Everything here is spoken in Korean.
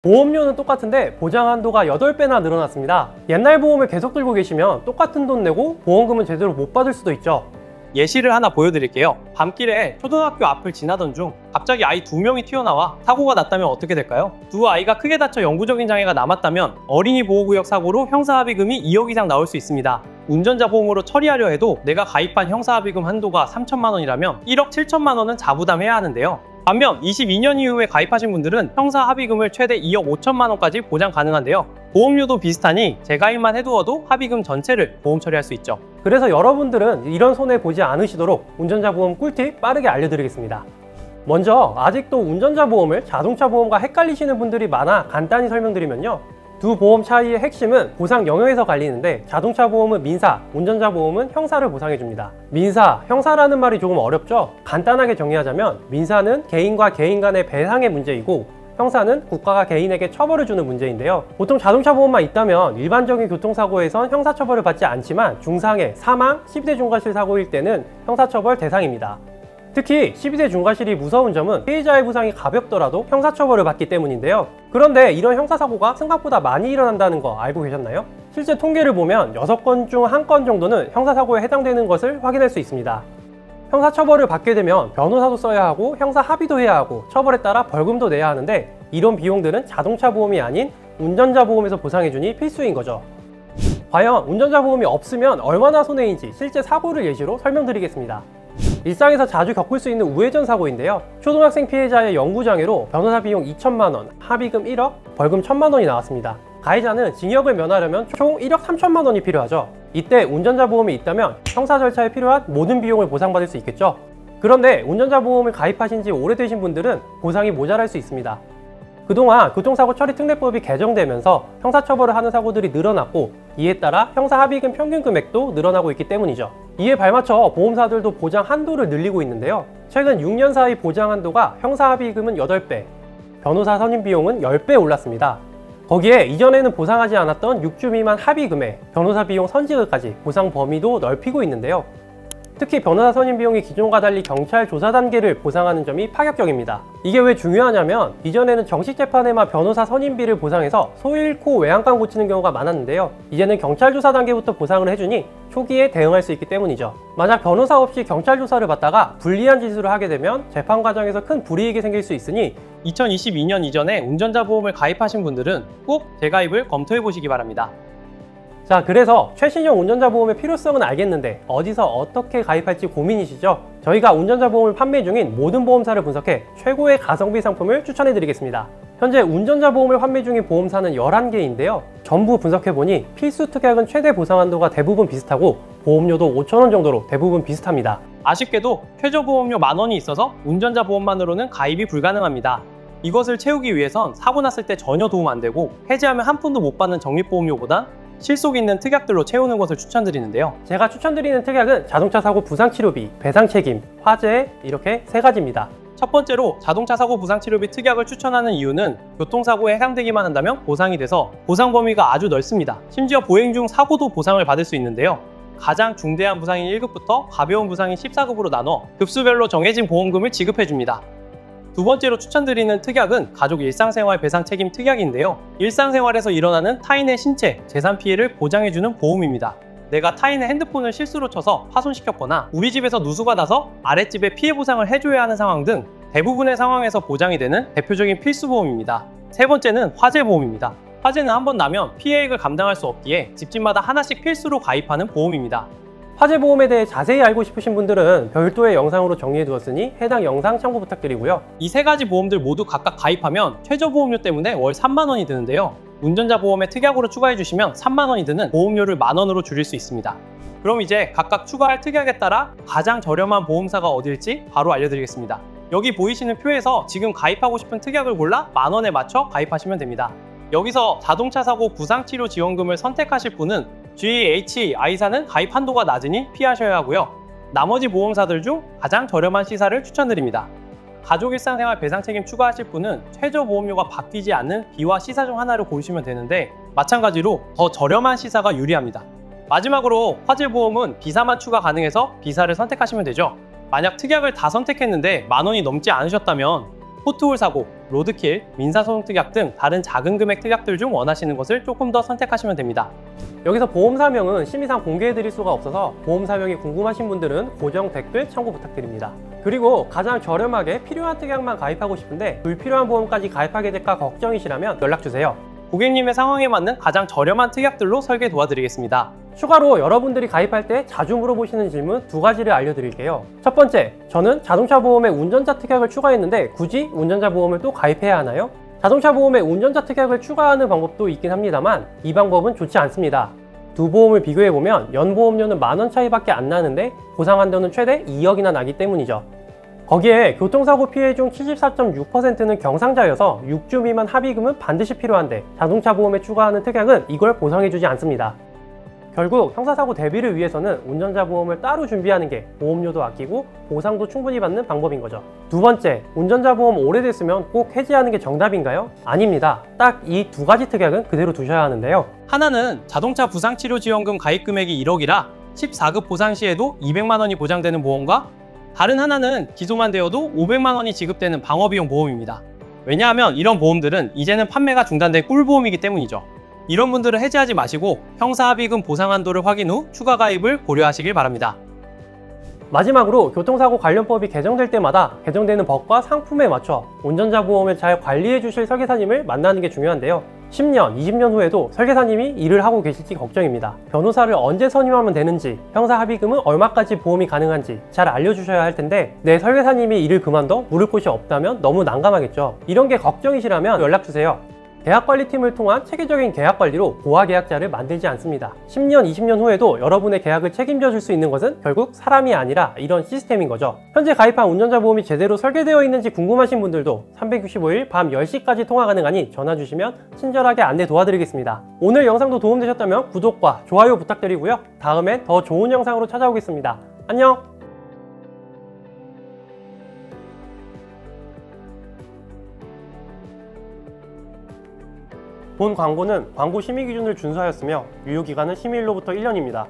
보험료는 똑같은데 보장 한도가 8배나 늘어났습니다. 옛날 보험을 계속 들고 계시면 똑같은 돈 내고 보험금은 제대로 못 받을 수도 있죠. 예시를 하나 보여드릴게요. 밤길에 초등학교 앞을 지나던 중 갑자기 아이 2명이 튀어나와 사고가 났다면 어떻게 될까요? 두 아이가 크게 다쳐 영구적인 장애가 남았다면 어린이 보호구역 사고로 형사합의금이 2억 이상 나올 수 있습니다. 운전자 보험으로 처리하려 해도 내가 가입한 형사합의금 한도가 3천만 원이라면 1억 7천만 원은 자부담해야 하는데요. 반면 22년 이후에 가입하신 분들은 형사합의금을 최대 2억 5천만 원까지 보장 가능한데요. 보험료도 비슷하니 재가입만 해두어도 합의금 전체를 보험 처리할 수 있죠. 그래서 여러분들은 이런 손해 보지 않으시도록 운전자 보험 꿀팁 빠르게 알려드리겠습니다. 먼저 아직도 운전자 보험을 자동차 보험과 헷갈리시는 분들이 많아 간단히 설명드리면요. 두 보험 차이의 핵심은 보상 영역에서 갈리는데 자동차 보험은 민사, 운전자 보험은 형사를 보상해줍니다. 민사, 형사라는 말이 조금 어렵죠? 간단하게 정리하자면 민사는 개인과 개인 간의 배상의 문제이고 형사는 국가가 개인에게 처벌을 주는 문제인데요. 보통 자동차 보험만 있다면 일반적인 교통사고에선 형사처벌을 받지 않지만 중상해, 사망, 12대 중과실 사고일 때는 형사처벌 대상입니다. 특히 12대 중과실이 무서운 점은 피해자의 부상이 가볍더라도 형사처벌을 받기 때문인데요. 그런데 이런 형사사고가 생각보다 많이 일어난다는 거 알고 계셨나요? 실제 통계를 보면 6건 중 1건 정도는 형사사고에 해당되는 것을 확인할 수 있습니다. 형사처벌을 받게 되면 변호사도 써야 하고 형사합의도 해야 하고 처벌에 따라 벌금도 내야 하는데 이런 비용들은 자동차 보험이 아닌 운전자 보험에서 보상해주니 필수인 거죠. 과연 운전자 보험이 없으면 얼마나 손해인지 실제 사고를 예시로 설명드리겠습니다. 일상에서 자주 겪을 수 있는 우회전 사고인데요. 초등학생 피해자의 영구장애로 변호사 비용 2천만 원, 합의금 1억, 벌금 1천만 원이 나왔습니다. 가해자는 징역을 면하려면 총 1억 3천만 원이 필요하죠. 이때 운전자 보험이 있다면 형사 절차에 필요한 모든 비용을 보상받을 수 있겠죠. 그런데 운전자 보험을 가입하신 지 오래되신 분들은 보상이 모자랄 수 있습니다. 그동안 교통사고 처리 특례법이 개정되면서 형사처벌을 하는 사고들이 늘어났고 이에 따라 형사합의금 평균 금액도 늘어나고 있기 때문이죠. 이에 발맞춰 보험사들도 보장 한도를 늘리고 있는데요. 최근 6년 사이 보장 한도가 형사합의금은 8배, 변호사 선임 비용은 10배 올랐습니다. 거기에 이전에는 보상하지 않았던 6주 미만 합의금에 변호사 비용 선지급까지 보상 범위도 넓히고 있는데요. 특히 변호사 선임 비용이 기존과 달리 경찰 조사 단계를 보상하는 점이 파격적입니다. 이게 왜 중요하냐면 이전에는 정식 재판에만 변호사 선임비를 보상해서 소 잃고 외양간 고치는 경우가 많았는데요. 이제는 경찰 조사 단계부터 보상을 해주니 초기에 대응할 수 있기 때문이죠. 만약 변호사 없이 경찰 조사를 받다가 불리한 짓을 하게 되면 재판 과정에서 큰 불이익이 생길 수 있으니 2022년 이전에 운전자 보험을 가입하신 분들은 꼭 재가입을 검토해 보시기 바랍니다. 자, 그래서 최신형 운전자 보험의 필요성은 알겠는데 어디서 어떻게 가입할지 고민이시죠? 저희가 운전자 보험을 판매 중인 모든 보험사를 분석해 최고의 가성비 상품을 추천해 드리겠습니다. 현재 운전자 보험을 판매 중인 보험사는 11개인데요. 전부 분석해보니 필수 특약은 최대 보상 한도가 대부분 비슷하고 보험료도 5,000원 정도로 대부분 비슷합니다. 아쉽게도 최저 보험료 10,000원이 있어서 운전자 보험만으로는 가입이 불가능합니다. 이것을 채우기 위해선 사고 났을 때 전혀 도움 안 되고 해지하면 한 푼도 못 받는 적립보험료보단 실속 있는 특약들로 채우는 것을 추천드리는데요. 제가 추천드리는 특약은 자동차 사고 부상치료비, 배상책임, 화재 이렇게 3가지입니다. 첫 번째로 자동차 사고 부상치료비 특약을 추천하는 이유는 교통사고에 해당되기만 한다면 보상이 돼서 보상 범위가 아주 넓습니다. 심지어 보행 중 사고도 보상을 받을 수 있는데요. 가장 중대한 부상인 1급부터 가벼운 부상인 14급으로 나눠 급수별로 정해진 보험금을 지급해줍니다. 두 번째로 추천드리는 특약은 가족 일상생활 배상 책임 특약인데요. 일상생활에서 일어나는 타인의 신체, 재산 피해를 보장해주는 보험입니다. 내가 타인의 핸드폰을 실수로 쳐서 파손시켰거나 우리 집에서 누수가 나서 아랫집에 피해 보상을 해줘야 하는 상황 등 대부분의 상황에서 보장이 되는 대표적인 필수보험입니다. 세 번째는 화재보험입니다. 화재는 한 번 나면 피해액을 감당할 수 없기에 집집마다 하나씩 필수로 가입하는 보험입니다. 화재보험에 대해 자세히 알고 싶으신 분들은 별도의 영상으로 정리해 두었으니 해당 영상 참고 부탁드리고요. 이 3가지 보험들 모두 각각 가입하면 최저 보험료 때문에 월 3만 원이 드는데요. 운전자 보험에 특약으로 추가해 주시면 3만 원이 드는 보험료를 10,000원으로 줄일 수 있습니다. 그럼 이제 각각 추가할 특약에 따라 가장 저렴한 보험사가 어딜지 바로 알려드리겠습니다. 여기 보이시는 표에서 지금 가입하고 싶은 특약을 골라 10,000원에 맞춰 가입하시면 됩니다. 여기서 자동차 사고 부상치료 지원금을 선택하실 분은 GHI사는 가입 한도가 낮으니 피하셔야 하고요. 나머지 보험사들 중 가장 저렴한 C사를 추천드립니다. 가족 일상생활 배상 책임 추가하실 분은 최저 보험료가 바뀌지 않는 B와 C사 중 하나를 고르시면 되는데 마찬가지로 더 저렴한 C사가 유리합니다. 마지막으로 화재보험은 B사만 추가 가능해서 B사를 선택하시면 되죠. 만약 특약을 다 선택했는데 10,000원이 넘지 않으셨다면 포트홀 사고, 로드킬, 민사소송 특약 등 다른 작은 금액 특약들 중 원하시는 것을 조금 더 선택하시면 됩니다. 여기서 보험 사명은 심의상 공개해드릴 수가 없어서 보험 사명이 궁금하신 분들은 고정 댓글 참고 부탁드립니다. 그리고 가장 저렴하게 필요한 특약만 가입하고 싶은데 불필요한 보험까지 가입하게 될까 걱정이시라면 연락주세요. 고객님의 상황에 맞는 가장 저렴한 특약들로 설계 도와드리겠습니다. 추가로 여러분들이 가입할 때 자주 물어보시는 질문 2가지를 알려드릴게요. 첫 번째, 저는 자동차 보험에 운전자 특약을 추가했는데 굳이 운전자 보험을 또 가입해야 하나요? 자동차 보험에 운전자 특약을 추가하는 방법도 있긴 합니다만 이 방법은 좋지 않습니다. 두 보험을 비교해보면 연보험료는 10,000원 차이밖에 안 나는데 보상 한도는 최대 2억이나 나기 때문이죠. 거기에 교통사고 피해 중 74.6%는 경상자여서 6주 미만 합의금은 반드시 필요한데 자동차 보험에 추가하는 특약은 이걸 보상해주지 않습니다. 결국 형사사고 대비를 위해서는 운전자 보험을 따로 준비하는 게 보험료도 아끼고 보상도 충분히 받는 방법인 거죠. 두 번째, 운전자 보험 오래됐으면 꼭 해지하는 게 정답인가요? 아닙니다. 딱 이 2가지 특약은 그대로 두셔야 하는데요. 하나는 자동차 부상치료지원금 가입 금액이 1억이라 14급 보상 시에도 200만 원이 보장되는 보험과 다른 하나는 기소만 되어도 500만 원이 지급되는 방어비용 보험입니다. 왜냐하면 이런 보험들은 이제는 판매가 중단된 꿀보험이기 때문이죠. 이런 분들은 해지하지 마시고 형사합의금 보상 한도를 확인 후 추가 가입을 고려하시길 바랍니다. 마지막으로 교통사고 관련법이 개정될 때마다 개정되는 법과 상품에 맞춰 운전자 보험을 잘 관리해 주실 설계사님을 만나는 게 중요한데요. 10년, 20년 후에도 설계사님이 일을 하고 계실지 걱정입니다. 변호사를 언제 선임하면 되는지, 형사 합의금은 얼마까지 보험이 가능한지 잘 알려주셔야 할 텐데 내 설계사님이 일을 그만둬 물을 곳이 없다면 너무 난감하겠죠. 이런 게 걱정이시라면 연락주세요. 계약관리팀을 통한 체계적인 계약관리로 고화 계약자를 만들지 않습니다. 10년, 20년 후에도 여러분의 계약을 책임져 줄 수 있는 것은 결국 사람이 아니라 이런 시스템인 거죠. 현재 가입한 운전자 보험이 제대로 설계되어 있는지 궁금하신 분들도 365일 밤 10시까지 통화 가능하니 전화 주시면 친절하게 안내 도와드리겠습니다. 오늘 영상도 도움되셨다면 구독과 좋아요 부탁드리고요. 다음엔 더 좋은 영상으로 찾아오겠습니다. 안녕! 본 광고는 광고 심의 기준을 준수하였으며 유효기간은 심의일로부터 1년입니다.